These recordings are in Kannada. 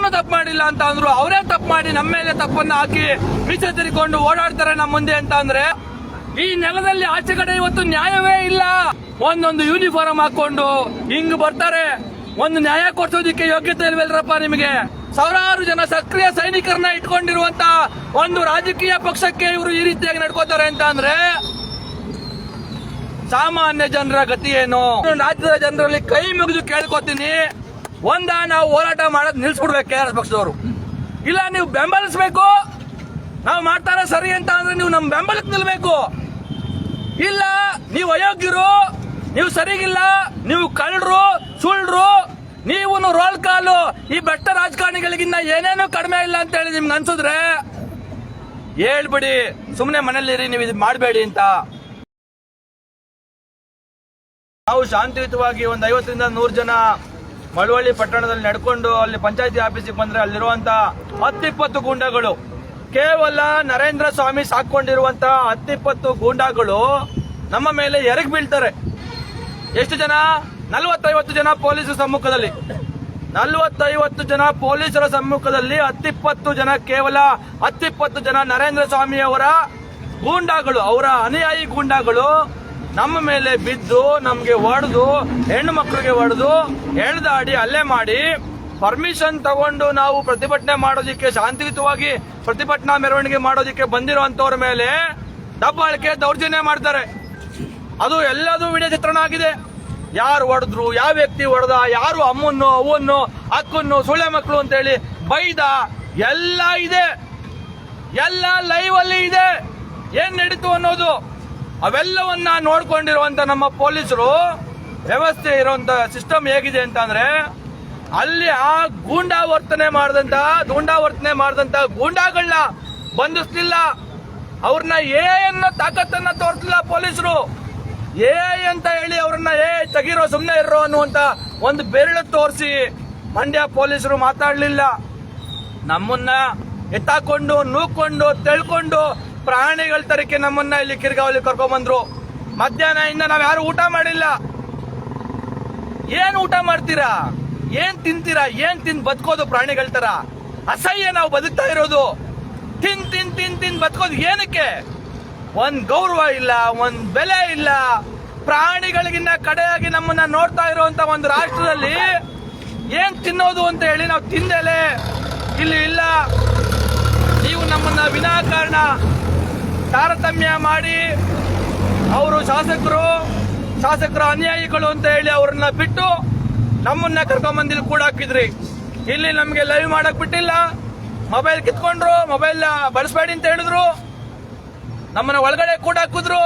ನಾವೇನು ತಪ್ಪು ಮಾಡಿಲ್ಲ ಅಂತ ಅಂದ್ರು. ಅವರೇ ತಪ್ಪು ಮಾಡಿ ನಮ್ಮ ಮೇಲೆ ತಪ್ಪನ್ನ ಹಾಕಿ ಮೀಸೆ ತಿರ್ಕೊಂಡು ಓಡಾಡ್ತಾರೆ ನಮ್ಮ ಮುಂದೆ ಅಂತ ಅಂದ್ರೆ ಈ ನೆಲದಲ್ಲಿ ಆಚೆ ಕಡೆ ಇವತ್ತು ನ್ಯಾಯವೇ ಇಲ್ಲ. ಒಂದೊಂದು ಯೂನಿಫಾರ್ಮ್ ಹಾಕೊಂಡು ಹಿಂಗ್ ಬರ್ತಾರೆ. ಒಂದು ನ್ಯಾಯ ಕೊಡ್ಸೋದಿಕ್ಕೆ ಯೋಗ್ಯತೆ ಇಲ್ವಲ್ರಪ್ಪ ನಿಮಗೆ? ಸಾವಿರಾರು ಜನ ಸಕ್ರಿಯ ಸೈನಿಕರನ್ನ ಇಟ್ಕೊಂಡಿರುವಂತ ಒಂದು ರಾಜಕೀಯ ಪಕ್ಷಕ್ಕೆ ಇವರು ಈ ರೀತಿಯಾಗಿ ನಡ್ಕೋತಾರೆ ಅಂತ ಅಂದ್ರೆ ಸಾಮಾನ್ಯ ಜನರ ಗತಿ ಏನು? ರಾಜ್ಯದ ಜನರಲ್ಲಿ ಕೈ ಮುಗಿದು ಕೇಳ್ಕೊತೀನಿ, ನಾವು ಹೋರಾಟ ಮಾಡೋದು ನಿಲ್ಸ್ಬಿಡ್ಬೇಕು KRS ಪಕ್ಷದವರು. ಇಲ್ಲ ನೀವು ಬೆಂಬಲಿಸಬೇಕು, ನಾವು ಮಾಡ್ತಾರೆ ಸರಿ ಅಂತ ಅಂದ್ರೆ ನೀವು ನಮ್ಮ ಬೆಂಬಲಕ್ಕೆ ನಿಲ್ಬೇಕು. ಇಲ್ಲ ನೀವು ಅಯೋಗ್ಯರು, ನೀವು ಸರಿಗಿಲ್ಲ, ನೀವು ಕಳ್ಳರು, ಸುಳ್ಳು, ನೀವು ರೋಲ್ ಕಾಲು, ಈ ಬೆಟ್ಟ ರಾಜಕಾರಣಿಗಳಿಗಿನ್ನ ಏನೇನೂ ಕಡಿಮೆ ಇಲ್ಲ ಅಂತ ಹೇಳಿ ನಿಮ್ಗೆ ಅನ್ಸಿದ್ರೆ ಹೇಳ್ಬಿಡಿ, ಸುಮ್ಮನೆ ಮನೇಲಿರಿ, ನೀವು ಇದು ಮಾಡಬೇಡಿ ಅಂತ. ನಾವು ಶಾಂತಿಯುತವಾಗಿ ಒಂದು 50ರಿಂದ 100 ಜನ ಮಳವಳ್ಳಿ ಪಟ್ಟಣದಲ್ಲಿ ನಡ್ಕೊಂಡು ಅಲ್ಲಿ ಪಂಚಾಯತಿ ಆಫೀಸಿಗೆ ಬಂದ್ರೆ ಅಲ್ಲಿರುವಂತ 10-20 ಗೂಂಡಾಗಳು, ಕೇವಲ ನರೇಂದ್ರ ಸ್ವಾಮಿ ಸಾಕೊಂಡಿರುವಂತ 10-20 ಗೂಂಡಾಗಳು ನಮ್ಮ ಮೇಲೆ ಎರಗಿ ಬೀಳ್ತಾರೆ. ಎಷ್ಟು ಜನ? 40-50 ಜನ ಪೊಲೀಸರ ಸಮ್ಮುಖದಲ್ಲಿ, 40-50 ಜನ ಪೊಲೀಸರ ಸಮ್ಮುಖದಲ್ಲಿ 10-20 ಜನ, ಕೇವಲ 10-20 ಜನ ನರೇಂದ್ರ ಸ್ವಾಮಿ ಅವರ ಗೂಂಡಾಗಳು, ಅವರ ಅನುಯಾಯಿ ಗೂಂಡಾಗಳು ನಮ್ಮ ಮೇಲೆ ಬಿದ್ದು ನಮ್ಗೆ ಹೊಡೆದು, ಹೆಣ್ಣು ಮಕ್ಕಳಿಗೆ ಹೊಡೆದು, ಎಳ್ದಾಡಿ ಹಲ್ಲೆ ಮಾಡಿ, ಪರ್ಮಿಷನ್ ತಗೊಂಡು ನಾವು ಪ್ರತಿಭಟನೆ ಮಾಡೋದಿಕ್ಕೆ, ಶಾಂತಿಯುತವಾಗಿ ಪ್ರತಿಭಟನಾ ಮೆರವಣಿಗೆ ಮಾಡೋದಿಕ್ಕೆ ಬಂದಿರುವಂತವ್ರ ಮೇಲೆ ದಬ್ಬಾಳಿಕೆ, ದೌರ್ಜನ್ಯ ಮಾಡ್ತಾರೆ. ಅದು ಎಲ್ಲದೂ ವಿಡಿಯೋ ಚಿತ್ರಣ ಆಗಿದೆ. ಯಾರು ಹೊಡೆದ್ರು, ಯಾವ ವ್ಯಕ್ತಿ ಹೊಡೆದ, ಯಾರು ಅಮ್ಮನ್ನು, ಅವ್ವನ್ನು, ಅಕ್ಕನ್ನು, ಸುಳ್ಳೆ ಮಕ್ಕಳು ಅಂತ ಹೇಳಿ ಬೈದ, ಎಲ್ಲ ಇದೆ, ಎಲ್ಲ ಲೈವ್ ಅಲ್ಲಿ ಇದೆ. ಏನ್ ನಡೀತು ಅನ್ನೋದು ಅವೆಲ್ಲವನ್ನ ನೋಡ್ಕೊಂಡಿರುವಂತ ನಮ್ಮ ಪೊಲೀಸರು ವ್ಯವಸ್ಥೆ ಇರುವಂತ ಸಿಸ್ಟಮ್ ಹೇಗಿದೆ ಅಂತ ಅಂದ್ರೆ, ಅಲ್ಲಿ ಆ ಗೂಂಡಾವರ್ತನೆ ಮಾಡದಂತ ಗೂಂಡಾಗಳನ್ನ ಬಂಧಿಸ್ಲಿಲ್ಲ, ಅವ್ರನ್ನ ಅನ್ನೋ ತಾಕತ್ತನ್ನ ತೋರಿಸಲಿಲ್ಲ ಪೊಲೀಸರು. ಅಂತ ಹೇಳಿ ಅವ್ರನ್ನ ತೆಗಿರೋ, ಸುಮ್ಮನೆ ಇರೋ ಅನ್ನುವಂತ ಒಂದು ಬೆರಳು ತೋರಿಸಿ ಮಂಡ್ಯ ಪೊಲೀಸರು ಮಾತಾಡ್ಲಿಲ್ಲ. ನಮ್ಮನ್ನ ಎತ್ತಾಕೊಂಡು, ನೂಕೊಂಡು, ತೆಳ್ಕೊಂಡು ಪ್ರಾಣಿಗಳ ತರಕ್ಕೆ ನಮ್ಮನ್ನ ಇಲ್ಲಿ ಕಿರ್ಗಾವಲಿ ಕರ್ಕೊಂಡ್ ಬಂದ್ರು. ಮಧ್ಯಾಹ್ನ ಇಂದ ನಾವ್ ಯಾರು ಊಟ ಮಾಡಿಲ್ಲ. ಏನ್ ಊಟ ಮಾಡ್ತೀರಾ? ಏನ್ ತಿಂತೀರಾ? ಏನ್ ತಿಂದ್ ಬದುಕೋದು ಪ್ರಾಣಿಗಳ ತರ? ಅಸಹ್ಯ ನಾವು ಬದುಕ್ತಾ ಇರೋದು. ತಿನ್ ಬದುಕೋದು ಏನಕ್ಕೆ? ಒಂದ್ ಗೌರವ ಇಲ್ಲ, ಒಂದ್ ಬೆಲೆ ಇಲ್ಲ. ಪ್ರಾಣಿಗಳಿಗಿನ್ನ ಕಡೆಯಾಗಿ ನಮ್ಮನ್ನ ನೋಡ್ತಾ ಇರುವಂತ ಒಂದು ರಾಷ್ಟ್ರದಲ್ಲಿ ಏನ್ ತಿನ್ನೋದು ಅಂತ ಹೇಳಿ ನಾವು ತಿಂದೇಲೆ ಇಲ್ಲಿ ಇಲ್ಲ. ನೀವು ನಮ್ಮನ್ನ ವಿನಾಕಾರಣ ತಾರತಮ್ಯ ಮಾಡಿ, ಅವರು ಶಾಸಕರ ಅನುಯಾಯಿಗಳು ಅಂತ ಹೇಳಿ ಅವ್ರನ್ನ ಬಿಟ್ಟು ನಮ್ಮನ್ನ ಕರ್ಕೊಂಡ್ಬಂದಿಲ್ಲಿ ಕೂಡ ಹಾಕಿದ್ರಿ. ಇಲ್ಲಿ ನಮ್ಗೆ ಲೈವ್ ಮಾಡಕ್ ಬಿಟ್ಟಿಲ್ಲ, ಮೊಬೈಲ್ ಕಿತ್ಕೊಂಡ್ರು, ಮೊಬೈಲ್ ಬಳಸಬೇಡಿ ಅಂತ ಹೇಳಿದ್ರು, ನಮ್ಮನ್ನ ಒಳಗಡೆ ಕೂಡ ಹಾಕಿದ್ರು.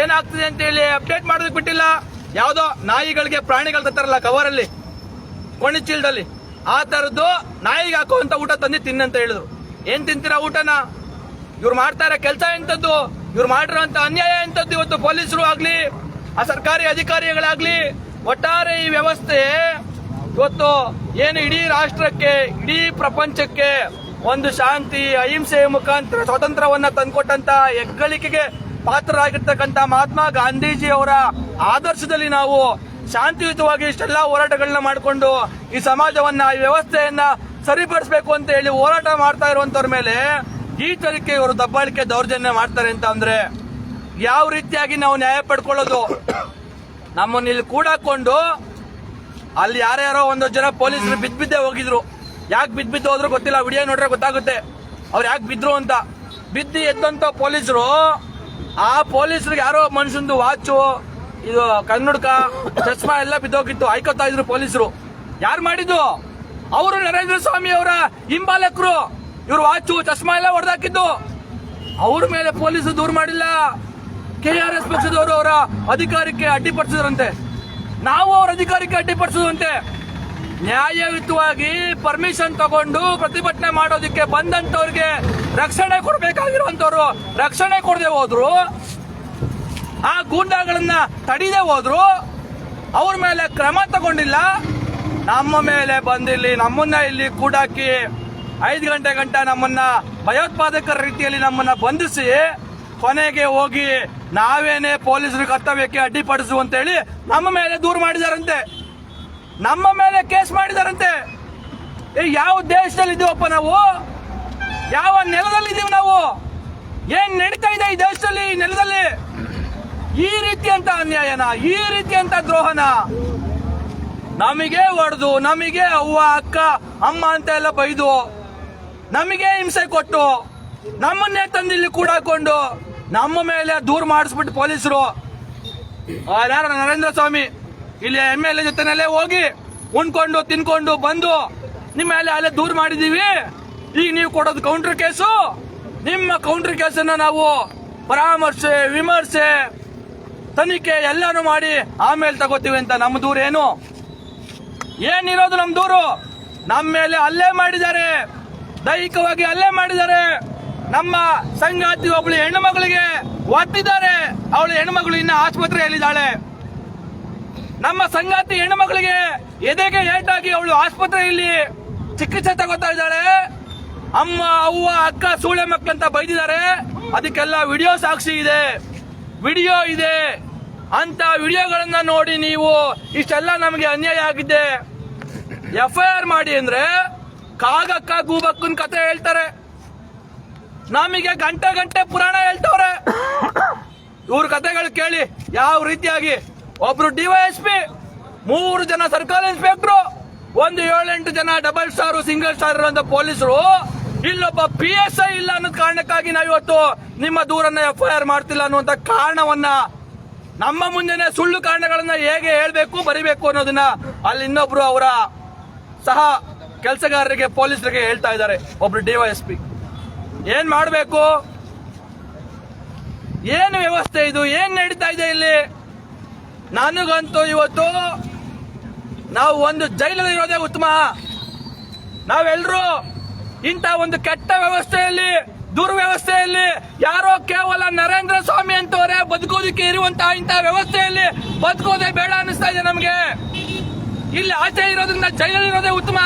ಏನಾಗ್ತಿದೆ ಅಂತ ಹೇಳಿ ಅಪ್ಡೇಟ್ ಮಾಡೋದಕ್ಕೆ ಬಿಟ್ಟಿಲ್ಲ. ಯಾವ್ದೋ ನಾಯಿಗಳಿಗೆ ಪ್ರಾಣಿಗಳು ತತ್ತಾರಲ್ಲ ಕವರಲ್ಲಿ, ಕೊಣಿಚೀಲದಲ್ಲಿ, ಆ ತರದ್ದು ನಾಯಿಗೆ ಹಾಕುವಂತ ಊಟ ತಂದು ತಿನ್ನಂತ ಹೇಳಿದ್ರು. ಏನ್ ತಿಂತೀರಾ ಊಟನ? ಇವ್ರು ಮಾಡ್ತಾರೆ ಕೆಲಸ ಎಂತದ್ದು, ಇವ್ರು ಮಾಡಿರೋಂತ ಅನ್ಯಾಯ ಎಂತದ್ದು. ಇವತ್ತು ಪೊಲೀಸರು ಆಗ್ಲಿ, ಆ ಸರ್ಕಾರಿ ಅಧಿಕಾರಿಗಳಾಗ್ಲಿ, ಒಟ್ಟಾರೆ ಈ ವ್ಯವಸ್ಥೆ ಇವತ್ತು ಏನು ಇಡೀ ರಾಷ್ಟ್ರಕ್ಕೆ, ಇಡೀ ಪ್ರಪಂಚಕ್ಕೆ ಒಂದು ಶಾಂತಿ, ಅಹಿಂಸೆಯ ಮುಖಾಂತರ ಸ್ವಾತಂತ್ರ್ಯವನ್ನ ತಂದುಕೊಟ್ಟಂತ ಹೆಗ್ಗಳಿಕೆಗೆ ಪಾತ್ರರಾಗಿರ್ತಕ್ಕಂಥ ಮಹಾತ್ಮ ಗಾಂಧೀಜಿ ಅವರ ಆದರ್ಶದಲ್ಲಿ ನಾವು ಶಾಂತಿಯುತವಾಗಿ ಇಷ್ಟೆಲ್ಲ ಹೋರಾಟಗಳನ್ನ ಮಾಡಿಕೊಂಡು ಈ ಸಮಾಜವನ್ನ, ಈ ವ್ಯವಸ್ಥೆಯನ್ನ ಸರಿಪಡಿಸಬೇಕು ಅಂತ ಹೇಳಿ ಹೋರಾಟ ಮಾಡ್ತಾ ಇರುವಂತವ್ರ ಮೇಲೆ ಈ ತರಕ್ಕೆ ಇವರು ದಬ್ಬಾಳಿಕೆ, ದೌರ್ಜನ್ಯ ಮಾಡ್ತಾರೆ ಅಂತ ಅಂದ್ರೆ ಯಾವ ರೀತಿಯಾಗಿ ನಾವು ನ್ಯಾಯ ಪಡ್ಕೊಳ್ಳೋದು? ನಮ್ಮನ್ನ ಇಲ್ಲಿ ಕೂಡಾಕೊಂಡು ಅಲ್ಲಿ ಯಾರ್ಯಾರೋ ಒಂದೊಂದು ಜನ ಪೊಲೀಸರು ಬಿದ್ದೇ ಹೋಗಿದ್ರು. ಯಾಕೆ ಬಿದ್ದು ಹೋದ್ರು ಗೊತ್ತಿಲ್ಲ, ವಿಡಿಯೋ ನೋಡ್ರೆ ಗೊತ್ತಾಗುತ್ತೆ ಅವ್ರು ಯಾಕೆ ಬಿದ್ರು ಅಂತ. ಬಿದ್ದು ಎದ್ದಂತ ಪೊಲೀಸರು, ಆ ಪೊಲೀಸರಿಗೆ ಯಾರೋ ಮನುಷ್ಯಂದು ವಾಚು, ಇದು ಕನ್ನಡಕ, ಚಸ್ಮಾ ಎಲ್ಲ ಬಿದ್ದೋಗಿತ್ತು, ಆಯ್ಕೋತಾ ಇದ್ರು ಪೊಲೀಸರು. ಯಾರು ಮಾಡಿದ್ದು? ಅವರು ನರೇಂದ್ರ ಸ್ವಾಮಿ ಅವರ ಹಿಂಬಾಲಕರು. ಇವರು ವಾಚು, ಚಸ್ಮಾ ಎಲ್ಲ ಹೊಡೆದಾಕಿದ್ದು. ಅವ್ರ ಮೇಲೆ ಪೊಲೀಸರು ದೂರು ಮಾಡಿಲ್ಲ. KRS ಪಕ್ಷದವರು ಅವರ ಅಧಿಕಾರಕ್ಕೆ ಅಡ್ಡಿಪಡಿಸಿದ್ರಂತೆ, ನಾವು ಅವರ ಅಧಿಕಾರಕ್ಕೆ ಅಡ್ಡಿಪಡಿಸೋದಂತೆ. ನ್ಯಾಯಯುತವಾಗಿ ಪರ್ಮಿಷನ್ ತಗೊಂಡು ಪ್ರತಿಭಟನೆ ಮಾಡೋದಕ್ಕೆ ಬಂದಂತವ್ರಿಗೆ ರಕ್ಷಣೆ ಕೊಡಬೇಕಾಗಿರುವಂತವ್ರು ರಕ್ಷಣೆ ಕೊಡದೆ ಹೋದ್ರು, ಆ ಗೂಂಡಾಗಳನ್ನ ತಡಿದೇ ಹೋದ್ರು, ಅವ್ರ ಮೇಲೆ ಕ್ರಮ ತಗೊಂಡಿಲ್ಲ. ನಮ್ಮ ಮೇಲೆ ಬಂದಿಲ್ಲಿ ನಮ್ಮನ್ನ ಇಲ್ಲಿ ಕೂಡಾಕಿ 5 ಗಂಟೆ ನಮ್ಮನ್ನ ಭಯೋತ್ಪಾದಕರ ರೀತಿಯಲ್ಲಿ ನಮ್ಮನ್ನ ಬಂಧಿಸಿ ಕೊನೆಗೆ ಹೋಗಿ ನಾವೇನೇ ಪೊಲೀಸರ ಕರ್ತವ್ಯಕ್ಕೆ ಅಡ್ಡಿಪಡಿಸು ಅಂತ ಹೇಳಿ ನಮ್ಮ ಮೇಲೆ ದೂರು ಮಾಡಿದಾರಂತೆ, ನಮ್ಮ ಮೇಲೆ ಕೇಸ್ ಮಾಡಿದಾರಂತೆ. ಯಾವ ದೇಶದಲ್ಲಿ ಇದೀವಪ್ಪ ನಾವು? ಯಾವ ನೆಲದಲ್ಲಿ ಇದೀವಿ ನಾವು? ಏನ್ ನಡೀತಾ ಇದೆ ಈ ದೇಶದಲ್ಲಿ, ಈ ನೆಲದಲ್ಲಿ? ಈ ರೀತಿಯಂತ ಅನ್ಯಾಯನ, ಈ ರೀತಿಯಂತ ದ್ರೋಹನ? ನಮಗೆ ಹೊಡೆದು, ನಮಗೆ ಅವ್ವ ಅಕ್ಕ ಅಮ್ಮ ಅಂತ ಎಲ್ಲ ಬೈದು, ನಮಗೆ ಹಿಂಸೆ ಕೊಟ್ಟು, ನಮ್ಮನ್ನೇ ತಂದಿಲ್ಲಿ ಕೂಡಾಕೊಂಡು, ನಮ್ಮ ಮೇಲೆ ದೂರು ಮಾಡಿಸ್ಬಿಟ್ಟು ಪೊಲೀಸರು ಯಾರು ನರೇಂದ್ರ ಸ್ವಾಮಿ ಇಲ್ಲಿ MLA ಜೊತೆನಲ್ಲೇ ಹೋಗಿ ಉಣ್ಕೊಂಡು ತಿನ್ಕೊಂಡು ಬಂದು ನಿಮ್ಮ ಮೇಲೆ ಅಲ್ಲೇ ದೂರು ಮಾಡಿದೀವಿ. ಈಗ ನೀವು ಕೊಡೋದು ಕೌಂಟರ್ ಕೇಸು. ನಿಮ್ಮ ಕೌಂಟರ್ ಕೇಸನ್ನ ನಾವು ಪರಾಮರ್ಶೆ, ವಿಮರ್ಶೆ, ತನಿಖೆ ಎಲ್ಲಾನು ಮಾಡಿ ಆಮೇಲೆ ತಗೋತೀವಿ ಅಂತ ನಮ್ಮ ದೂರ ಏನು? ಏನಿರೋದು ನಮ್ಮ ದೂರು? ನಮ್ಮ ಮೇಲೆ ಹಲ್ಲೆ ಮಾಡಿದ್ದಾರೆ, ದೈಹಿಕವಾಗಿ ಹಲ್ಲೆ ಮಾಡಿದ್ದಾರೆ. ನಮ್ಮ ಸಂಗಾತಿ ಒಬ್ಳು ಹೆಣ್ಣು ಮಗಳಿಗೆ ಒತ್ತಿದ್ದಾರೆ. ಅವಳು ಹೆಣ್ಣುಮಗಳು ಇನ್ನ ಆಸ್ಪತ್ರೆಯಲ್ಲಿದ್ದಾಳೆ. ನಮ್ಮ ಸಂಗಾತಿ ಹೆಣ್ಣು ಮಗಳಿಗೆ ಎದೆಗೆ ಏಟಾಗಿ ಅವಳು ಆಸ್ಪತ್ರೆಯಲ್ಲಿ ಚಿಕಿತ್ಸೆ ತಗೋತಾ ಇದ್ದಾಳೆ. ಅಮ್ಮ ಅವ್ವ ಅಕ್ಕ ಸೂಳೆ ಮಕ್ಕಳಂತ ಬೈದಿದ್ದಾರೆ. ಅದಕ್ಕೆಲ್ಲ ವಿಡಿಯೋ ಸಾಕ್ಷಿ ಇದೆ, ವಿಡಿಯೋ ಇದೆ. ಅಂತ ವಿಡಿಯೋಗಳನ್ನ ನೋಡಿ ನೀವು ಇಷ್ಟೆಲ್ಲ ನಮಗೆ ಅನ್ಯಾಯ ಆಗಿದೆ FIR ಮಾಡಿ ಅಂದ್ರೆ ಕಾಗಕ್ಕ ಗೂಬಕ್ಕನ್ ಕತೆ ಹೇಳ್ತಾರೆ. ನಮಗೆ ಗಂಟೆ ಗಂಟೆ ಪುರಾಣ ಹೇಳ್ತವ್ರೆ. ಇವ್ರ ಕತೆಗಳು ಕೇಳಿ ಯಾವ ರೀತಿಯಾಗಿ ಒಬ್ರು DYSP, 3 ಜನ ಸರ್ಕಲ್ ಇನ್ಸ್ಪೆಕ್ಟರ್, ಒಂದು 7-8 ಜನ ಡಬಲ್ ಸ್ಟಾರ್ ಸಿಂಗಲ್ ಸ್ಟಾರ್ ಇರುವಂತ ಪೊಲೀಸರು, ಇಲ್ಲೊಬ್ಬ PSI ಇಲ್ಲ ಅನ್ನೋ ಕಾರಣಕ್ಕಾಗಿ ನಾವು ಇವತ್ತು ನಿಮ್ಮ ದೂರನ್ನ FIR ಮಾಡ್ತಿಲ್ಲ ಅನ್ನುವಂತ ಕಾರಣವನ್ನ, ನಮ್ಮ ಮುಂದೆನೆ ಸುಳ್ಳು ಕಾರಣಗಳನ್ನ ಹೇಗೆ ಹೇಳ್ಬೇಕು ಬರಿಬೇಕು ಅನ್ನೋದನ್ನ ಅಲ್ಲಿ ಇನ್ನೊಬ್ರು ಅವರ ಸಹ ಕೆಲಸಗಾರರಿಗೆ ಪೊಲೀಸರಿಗೆ ಹೇಳ್ತಾ ಇದ್ದಾರೆ. ಒಬ್ರು DYSP ಏನ್ ಮಾಡಬೇಕು? ಏನು ವ್ಯವಸ್ಥೆ ಇದು? ಏನ್ ನಡೀತಾ ಇದೆ ಇಲ್ಲಿ? ನನಗಂತೂ ಇವತ್ತು ನಾವು ಒಂದು ಜೈಲಲ್ಲಿ ಇರೋದೇ ಉತ್ತಮ. ನಾವೆಲ್ಲರೂ ಇಂಥ ಒಂದು ಕೆಟ್ಟ ವ್ಯವಸ್ಥೆಯಲ್ಲಿ, ದುರ್ವ್ಯವಸ್ಥೆಯಲ್ಲಿ, ಯಾರೋ ಕೇವಲ ನರೇಂದ್ರ ಸ್ವಾಮಿ ಅಂತವರೇ ಬದುಕೋದಕ್ಕೆ ಇರುವಂತಹ ಇಂಥ ವ್ಯವಸ್ಥೆಯಲ್ಲಿ ಬದುಕೋದೇ ಬೇಡ ಅನಿಸ್ತಾ ಇದೆ ನಮಗೆ. ಇಲ್ಲಿ ಆಚೆ ಇರೋದ್ರಿಂದ ಜೈಲಲ್ಲಿ ಇರೋದೇ ಉತ್ತಮ.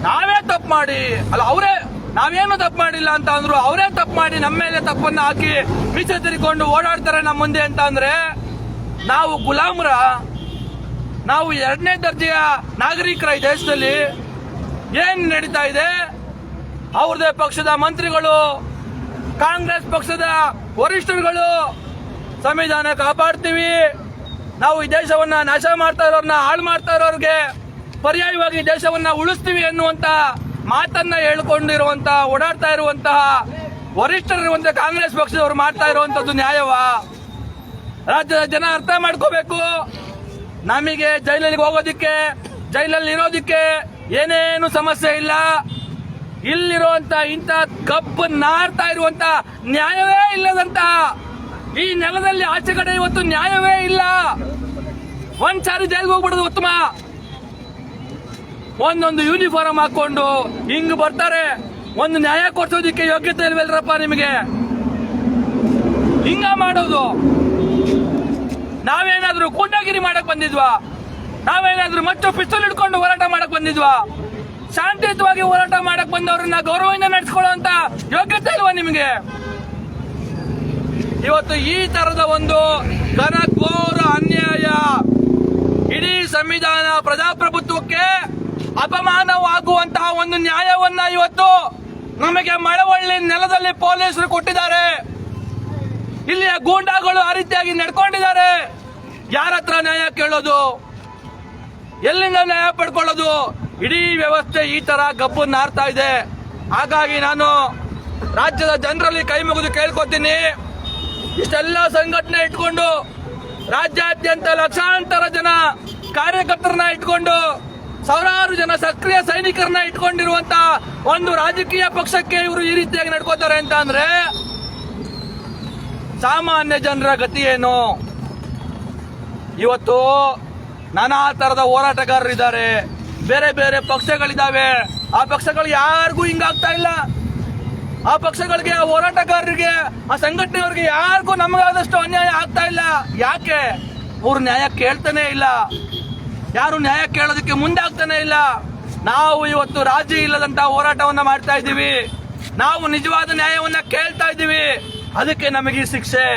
ನಾವೇ ತಪ್ಪು ಮಾಡಿ ಅಲ್ಲ, ಅವರೇ ನಾವೇನು ತಪ್ಪು ಮಾಡಿಲ್ಲ ಅಂತ ಅಂದ್ರು, ಅವರೇ ತಪ್ಪು ಮಾಡಿ ನಮ್ಮ ಮೇಲೆ ತಪ್ಪನ್ನ ಹಾಕಿ ಮೀಸೆ ತಿರ್ಕೊಂಡು ಓಡಾಡ್ತಾರೆ ನಮ್ಮ ಮುಂದೆ ಅಂತ ಅಂದ್ರೆ ನಾವು ಗುಲಾಮರ? ನಾವು 2ನೇ ದರ್ಜೆಯ ನಾಗರಿಕರ ಈ ದೇಶದಲ್ಲಿ? ಏನ್ ನಡೀತಾ ಇದೆ? ಅವ್ರದೇ ಪಕ್ಷದ ಮಂತ್ರಿಗಳು, ಕಾಂಗ್ರೆಸ್ ಪಕ್ಷದ ವರಿಷ್ಠರುಗಳು ಸಂವಿಧಾನ ಕಾಪಾಡ್ತೀವಿ, ನಾವು ಈ ದೇಶವನ್ನ ನಾಶ ಮಾಡ್ತಾ ಇರೋರ್ನ, ಹಾಳು ಮಾಡ್ತಾ ಇರೋರ್ಗೆ ಪರ್ಯಾಯವಾಗಿ ದೇಶವನ್ನ ಉಳಿಸ್ತೀವಿ ಎನ್ನುವಂತ ಮಾತನ್ನ ಹೇಳ್ಕೊಂಡಿರುವಂತ, ಓಡಾಡ್ತಾ ಇರುವಂತಹ ವರಿಷ್ಠರಿರುವಂತ ಕಾಂಗ್ರೆಸ್ ಪಕ್ಷದವರು ಮಾಡ್ತಾ ಇರುವಂತದ್ದು ನ್ಯಾಯವಾ? ರಾಜ್ಯದ ಜನ ಅರ್ಥ ಮಾಡ್ಕೋಬೇಕು. ನಮಗೆ ಜೈಲಿಗೆ ಹೋಗೋದಿಕ್ಕೆ, ಜೈಲಲ್ಲಿ ಇರೋದಿಕ್ಕೆ ಏನೇನು ಸಮಸ್ಯೆ ಇಲ್ಲ. ಇಲ್ಲಿರುವಂತ ಇಂಥ ಕಬ್ಬು ನಾರ್ತಾ ಇರುವಂತ ನ್ಯಾಯವೇ ಇಲ್ಲದಂತ ಈ ನೆಲದಲ್ಲಿ ಆಚೆ ಕಡೆ ಇವತ್ತು ನ್ಯಾಯವೇ ಇಲ್ಲ. ಒಂದ್ಸಾರಿ ಜೈಲಿಗೆ ಹೋಗ್ಬಿಡೋದು ಉತ್ತಮ. ಒಂದೊಂದು ಯೂನಿಫಾರ್ಮ್ ಹಾಕೊಂಡು ಹಿಂಗ್ ಬರ್ತಾರೆ. ಒಂದು ನ್ಯಾಯ ಕೊಡ್ಸೋದಿಕ್ಕೆ ಯೋಗ್ಯತೆ ಇಲ್ವಲ್ರಪ್ಪ ನಿಮಗೆ? ಹಿಂಗ ಮಾಡೋದು? ನಾವೇನಾದ್ರೂ ಗೂಂಡಾಗಿರಿ ಮಾಡಕ್ ಬಂದಿದ್ವಾ? ನಾವೇನಾದ್ರೂ ಮಚ್ಚು ಪಿಸ್ತೂಲ್ ಹಿಡ್ಕೊಂಡು ಹೋರಾಟ ಮಾಡಕ್ ಬಂದಿದ್ವಾ? ಶಾಂತಿಯುತವಾಗಿ ಹೋರಾಟ ಮಾಡಕ್ ಬಂದವ್ರನ್ನ ಗೌರವದಿಂದ ನಡೆಸ್ಕೊಳ್ಳುವಂತ ಯೋಗ್ಯತೆ ಇಲ್ವಾ ನಿಮಗೆ? ಇವತ್ತು ಈ ತರದ ಒಂದು ಘನಘೋರ ಅನ್ಯಾಯ, ಇಡೀ ಸಂವಿಧಾನ ಪ್ರಜಾಪ್ರಭುತ್ವಕ್ಕೆ ಅಪಮಾನವಾಗುವಂತಹ ಒಂದು ನ್ಯಾಯವನ್ನ ಇವತ್ತು ನಮಗೆ ಮಳವಳ್ಳಿ ನೆಲದಲ್ಲಿ ಪೊಲೀಸರು ಕೊಟ್ಟಿದ್ದಾರೆ. ಇಲ್ಲಿಯ ಗೂಂಡಾಗಳು ಆ ರೀತಿಯಾಗಿ ನಡ್ಕೊಂಡಿದ್ದಾರೆ. ಯಾರ ಹತ್ರ ನ್ಯಾಯ ಕೇಳೋದು? ಎಲ್ಲಿಂದ ನ್ಯಾಯ ಪಡ್ಕೊಳ್ಳೋದು? ಇಡೀ ವ್ಯವಸ್ಥೆ ಈ ತರ ಗಬ್ಬು ನಾರ್ತಾ ಇದೆ. ಹಾಗಾಗಿ ನಾನು ರಾಜ್ಯದ ಜನರಲ್ಲಿ ಕೈ ಮುಗಿದು ಕೇಳ್ಕೊತೀನಿ, ಇಷ್ಟೆಲ್ಲ ಸಂಘಟನೆ ಇಟ್ಕೊಂಡು ರಾಜ್ಯಾದ್ಯಂತ ಲಕ್ಷಾಂತರ ಜನ ಕಾರ್ಯಕರ್ತರನ್ನ ಇಟ್ಕೊಂಡು, ಸಾವಿರಾರು ಜನ ಸಕ್ರಿಯ ಸೈನಿಕರನ್ನ ಇಟ್ಕೊಂಡಿರುವಂತ ಒಂದು ರಾಜಕೀಯ ಪಕ್ಷಕ್ಕೆ ಇವರು ಈ ರೀತಿಯಾಗಿ ನಡ್ಕೋತಾರೆ ಅಂತ ಅಂದ್ರೆ ಸಾಮಾನ್ಯ ಜನರ ಗತಿ ಏನು? ಇವತ್ತು ನಾನಾ ತರದ ಹೋರಾಟಗಾರರಿದ್ದಾರೆ, ಬೇರೆ ಬೇರೆ ಪಕ್ಷಗಳಿದ್ದಾವೆ. ಆ ಪಕ್ಷಗಳು ಯಾರಿಗೂ ಹಿಂಗಾಗ್ತಾ ಇಲ್ಲ. ಆ ಪಕ್ಷಗಳಿಗೆ, ಆ ಹೋರಾಟಗಾರರಿಗೆ, ಆ ಸಂಘಟನೆಯವರಿಗೆ ಯಾರಿಗೂ ನಮಗಾದಷ್ಟು ಅನ್ಯಾಯ ಆಗ್ತಾ ಇಲ್ಲ. ಯಾಕೆ? ಅವ್ರು ನ್ಯಾಯ ಕೇಳ್ತಾನೆ ಇಲ್ಲ. ಯಾರು ನ್ಯಾಯ ಕೇಳೋದಕ್ಕೆ ಮುಂದೆ ಆಗ್ತಾನೆ ಇಲ್ಲ. ನಾವು ಇವತ್ತು ರಾಜಿ ಇಲ್ಲದಂತ ಹೋರಾಟವನ್ನ ಮಾಡ್ತಾ ಇದ್ದೀವಿ. ನಾವು ನಿಜವಾದ ನ್ಯಾಯವನ್ನ ಕೇಳ್ತಾ ಇದ್ದೀವಿ. ಅದಕ್ಕೆ ನಮಗೆ ಈ ಶಿಕ್ಷೆ.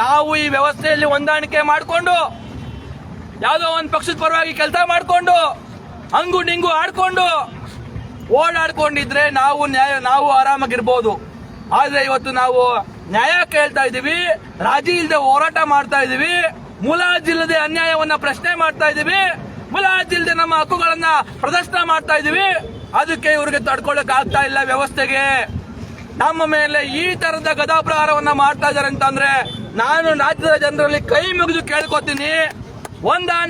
ನಾವು ಈ ವ್ಯವಸ್ಥೆಯಲ್ಲಿ ಹೊಂದಾಣಿಕೆ ಮಾಡಿಕೊಂಡು, ಯಾವುದೋ ಒಂದು ಪಕ್ಷದ ಪರವಾಗಿ ಕೆಲಸ ಮಾಡಿಕೊಂಡು ಹಂಗು ನಿಂಗು ಆಡ್ಕೊಂಡು ಓಡಾಡ್ಕೊಂಡಿದ್ರೆ ನಾವು ಆರಾಮಾಗಿರ್ಬೋದು. ಆದ್ರೆ ಇವತ್ತು ನಾವು ನ್ಯಾಯ ಕೇಳ್ತಾ ಇದೀವಿ, ರಾಜಿ ಇಲ್ಲದೆ ಹೋರಾಟ ಮಾಡ್ತಾ ಇದೀವಿ, ಮುಲಾಜಿಲ್ಲದೆ ಅನ್ಯಾಯವನ್ನ ಪ್ರಶ್ನೆ ಮಾಡ್ತಾ ಇದೀವಿ, ಮುಲಾಜಿಲ್ಲದೆ ನಮ್ಮ ಹಕ್ಕುಗಳನ್ನ ಪ್ರದರ್ಶನ ಮಾಡ್ತಾ ಇದೀವಿ. ಅದಕ್ಕೆ ಇವ್ರಿಗೆ ತಡ್ಕೊಳಕ್ ಆಗ್ತಾ ಇಲ್ಲ ವ್ಯವಸ್ಥೆಗೆ. ನಮ್ಮ ಮೇಲೆ ಈ ತರದ ಗದಾಪ್ರಹಾರವನ್ನ ಮಾಡ್ತಾ ಇದಾರೆ ಅಂತಂದ್ರೆ ನಾನು ರಾಜ್ಯದ ಜನರಲ್ಲಿ ಕೈ ಮುಗಿದು ಕೇಳ್ಕೊತೀನಿ,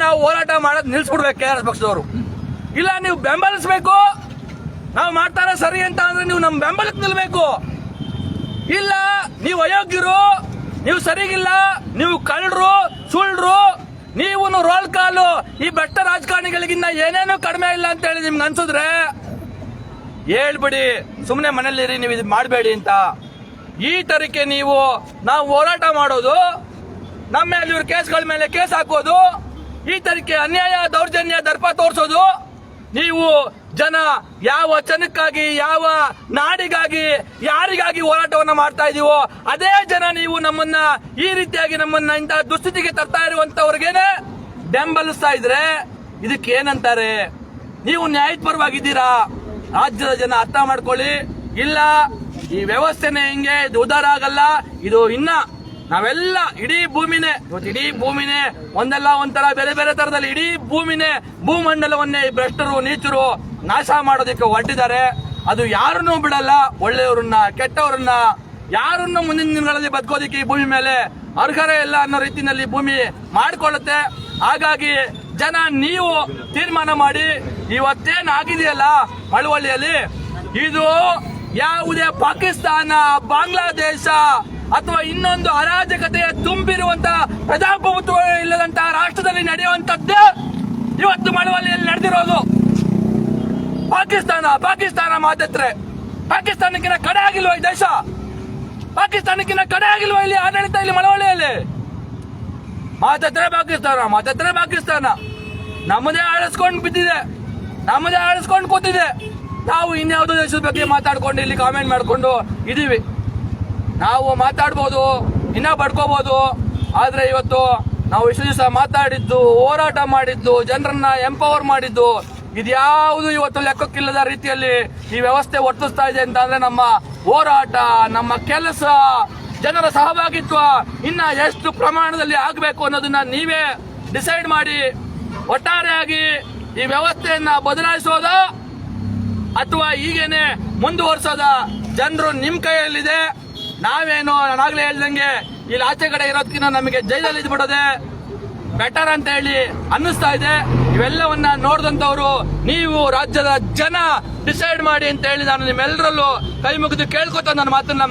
ನಾವು ಹೋರಾಟ ಮಾಡೋದು ನಿಲ್ಸ್ಬಿಡ್ಬೇಕು KRS ಪಕ್ಷದವರು, ಇಲ್ಲ ನೀವು ಬೆಂಬಲಿಸಬೇಕು. ನಾವು ಮಾಡ್ತಾರ ಸರಿ ಅಂತ ಅಂದ್ರೆ ನೀವು ನಮ್ಮ ಬೆಂಬಲಕ್ಕೆ ನಿಲ್ಬೇಕು. ಇಲ್ಲ ನೀವು ಅಯೋಗ್ಯರು, ನೀವು ಸರಿಗಿಲ್ಲ, ನೀವು ಕಳ್ಳರು, ಸುಳ್ಳು, ನೀವು ರೋಲ್ ಕಾಲು, ಈ ಬೆಟ್ಟ ರಾಜಕಾರಣಿಗಳಿಗಿನ್ನ ಏನೇನು ಕಡಿಮೆ ಇಲ್ಲ ಅಂತ ಹೇಳಿ ನಿಮ್ಗೆ ಅನ್ಸಿದ್ರೆ ಹೇಳ್ಬಿಡಿ, ಸುಮ್ಮನೆ ಮನೇಲಿರಿ, ನೀವು ಇದು ಮಾಡಬೇಡಿ ಅಂತ. ಈ ತರಕ್ಕೆ ನಾವು ಹೋರಾಟ ಮಾಡೋದು, ನಮ್ಮ ಮೇಲೆ ಇವ್ರ ಕೇಸ್ಗಳ ಮೇಲೆ ಕೇಸ್ ಹಾಕೋದು, ಈ ತರಕ್ಕೆ ಅನ್ಯಾಯ ದೌರ್ಜನ್ಯ ದರ್ಪ ತೋರಿಸೋದು. ನೀವು ಜನ ಯಾವ ಜನಕ್ಕಾಗಿ, ಯಾವ ನಾಡಿಗಾಗಿ, ಯಾರಿಗಾಗಿ ಹೋರಾಟವನ್ನ ಮಾಡ್ತಾ ಇದೀವೋ ಅದೇ ಜನ ನೀವು ನಮ್ಮನ್ನ ಈ ರೀತಿಯಾಗಿ ನಮ್ಮನ್ನ ಇಂಥ ದುಸ್ಥಿತಿಗೆ ತರ್ತಾ ಇರುವಂತವ್ರಿಗೇನೆ ಬೆಂಬಲಿಸ್ತಾ ಇದ್ರೆ ಇದಕ್ಕೆ ಏನಂತಾರೆ? ನೀವು ನ್ಯಾಯದ ಪರವಾಗಿದ್ದೀರಾ? ರಾಜ್ಯದ ಜನ ಅರ್ಥ ಮಾಡ್ಕೊಳ್ಳಿ. ಇಲ್ಲ ಈ ವ್ಯವಸ್ಥೆನೇ ಹಿಂಗೆ, ಇದು ಉದಾರ ಆಗಲ್ಲ. ಇದು ಇನ್ನ ನಾವೆಲ್ಲ ಇಡೀ ಭೂಮಿನೇ ಒಂದಲ್ಲ ಒಂಥರ ಬೇರೆ ಬೇರೆ ತರದಲ್ಲಿ ಇಡೀ ಭೂಮಂಡಲವನ್ನೇ ಭ್ರಷ್ಟರು, ನೀಚರು ನಾಶ ಮಾಡೋದಕ್ಕೆ ಹೊರಟಿದ್ದಾರೆ. ಅದು ಯಾರನ್ನೂ ಬಿಡಲ್ಲ, ಒಳ್ಳೆಯವರನ್ನ ಕೆಟ್ಟವರನ್ನ ಯಾರನ್ನು ಮುಂದಿನ ದಿನಗಳಲ್ಲಿ ಬದುಕೋದಿಕ್ಕೆ ಈ ಭೂಮಿ ಮೇಲೆ ಅರ್ಹರೇ ಇಲ್ಲ ಅನ್ನೋ ರೀತಿಯಲ್ಲಿ ಭೂಮಿ ಮಾಡಿಕೊಳ್ಳುತ್ತೆ. ಹಾಗಾಗಿ ಜನ ನೀವು ತೀರ್ಮಾನ ಮಾಡಿ, ಇವತ್ತೇನ್ ಆಗಿದೆಯಲ್ಲ ಮಳವಳ್ಳಿಯಲ್ಲಿ, ಇದು ಯಾವುದೇ ಪಾಕಿಸ್ತಾನ, ಬಾಂಗ್ಲಾದೇಶ ಅಥವಾ ಇನ್ನೊಂದು ಅರಾಜಕತೆಯ ತುಂಬಿರುವಂತ ಪ್ರಜಾಪ್ರಭುತ್ವ ಇಲ್ಲದಂತ ರಾಷ್ಟ್ರದಲ್ಲಿ ನಡೆಯುವಂತದ್ದೇ ಇವತ್ತು ಮಳವಳ್ಳಿಯಲ್ಲಿ ನಡೆದಿರೋದು. ಪಾಕಿಸ್ತಾನ ಮಾತತ್ರ ಪಾಕಿಸ್ತಾನಕ್ಕಿಂತ ಕಡೆ ಆಗಿಲ್ವಾ ಈ ದೇಶ? ಪಾಕಿಸ್ತಾನಕ್ಕಿಂತ ಕಡೆ ಆಗಿಲ್ವಾ ಇಲ್ಲಿ ಆಡಳಿತ? ಇಲ್ಲಿ ಮಳವಳ್ಳಿಯಲ್ಲಿ ಮಾತತ್ರ ಪಾಕಿಸ್ತಾನ ನಮ್ಮದೇ ಆಳಿಸ್ಕೊಂಡು ಬಿದ್ದಿದೆ, ನಮ್ಮದೇ ಆಳಿಸ್ಕೊಂಡು ಕೂತಿದೆ. ನಾವು ಇನ್ಯಾವುದೋ ದೇಶದ ಬಗ್ಗೆ ಮಾತಾಡ್ಕೊಂಡು ಇಲ್ಲಿ ಕಾಮೆಂಟ್ ಮಾಡ್ಕೊಂಡು ಇದೀವಿ. ನಾವು ಮಾತಾಡ್ಬೋದು, ಇನ್ನ ಬಡ್ಕೋಬಹುದು. ಆದ್ರೆ ಇವತ್ತು ನಾವು ಇಷ್ಟು ದಿವಸ ಮಾತಾಡಿದ್ದು, ಹೋರಾಟ ಮಾಡಿದ್ದು, ಜನರನ್ನ ಎಂಪವರ್ ಮಾಡಿದ್ದು, ಇದ್ಯಾವುದು ಇವತ್ತು ಲೆಕ್ಕಕ್ಕಿಲ್ಲದ ರೀತಿಯಲ್ಲಿ ಈ ವ್ಯವಸ್ಥೆ ವರ್ತಿಸ್ತಾ ಇದೆ ಅಂತ ಅಂದ್ರೆ ನಮ್ಮ ಹೋರಾಟ, ನಮ್ಮ ಕೆಲಸ, ಜನರ ಸಹಭಾಗಿತ್ವ ಇನ್ನ ಎಷ್ಟು ಪ್ರಮಾಣದಲ್ಲಿ ಆಗಬೇಕು ಅನ್ನೋದನ್ನ ನೀವೇ ಡಿಸೈಡ್ ಮಾಡಿ ಒಟ್ಟಾರೆಯಾಗಿ ಈ ವ್ಯವಸ್ಥೆಯನ್ನ ಬದಲಾಯಿಸೋದ ಅಥವಾ ಹೀಗೇನೆ ಮುಂದುವರಿಸೋದ ಜನರು ನಿಮ್ ಕೈಯಲ್ಲಿದೆ. ನಾವೇನು ನಾನಾಗ್ಲೇ ಹೇಳ್ದಂಗೆ ಇಲ್ಲಿ ಆಚೆ ಕಡೆ ಇರೋದಕ್ಕಿಂತ ನಮಗೆ ಜೈಲಲ್ಲಿ ಇದ್ಬಿಡೋದೆ ಬೆಟರ್ ಅಂತ ಹೇಳಿ ಅನ್ನಿಸ್ತಾ ಇದೆ. ಇವೆಲ್ಲವನ್ನ ನೋಡಿದಂತವ್ರು ನೀವು ರಾಜ್ಯದ ಜನ ಡಿಸೈಡ್ ಮಾಡಿ ಅಂತ ಹೇಳಿ ನಾನು ನಿಮ್ಮೆಲ್ಲರಲ್ಲೂ ಕೈ ಮುಗಿದು ಕೇಳ್ಕೊತ ನನ್ನ ಮಾತನ್ನ